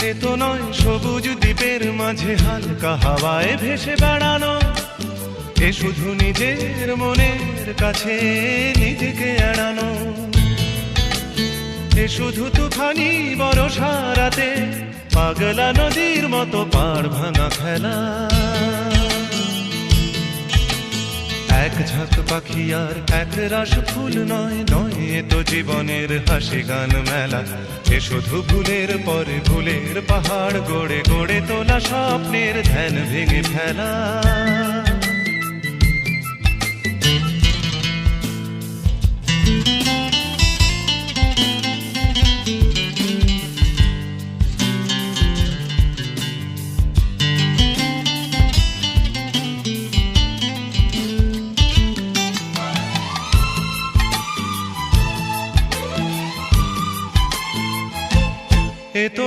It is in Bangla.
এ তো নয় সবুজ দ্বীপের মাঝে হালকা হাওয়ায় ভেসে বেড়ানো, এ শুধু নিজের মনের কাছে নিজেকে এড়ানো, এ শুধু তুফানি বরষা রাতে পাগলা নদীর মতো পাড় ভাঙা খেলা। এক ঝাঁক পাখি আর এক রাশ ফুল নয়, নয় এ তো জীবনের হাসি গান মেলা, এ শুধু ভুলের পরে ভুলের পাহাড় গড়ে গড়ে তোলা স্বপ্নের ধ্যান ভেঙে ফেলা। এ তো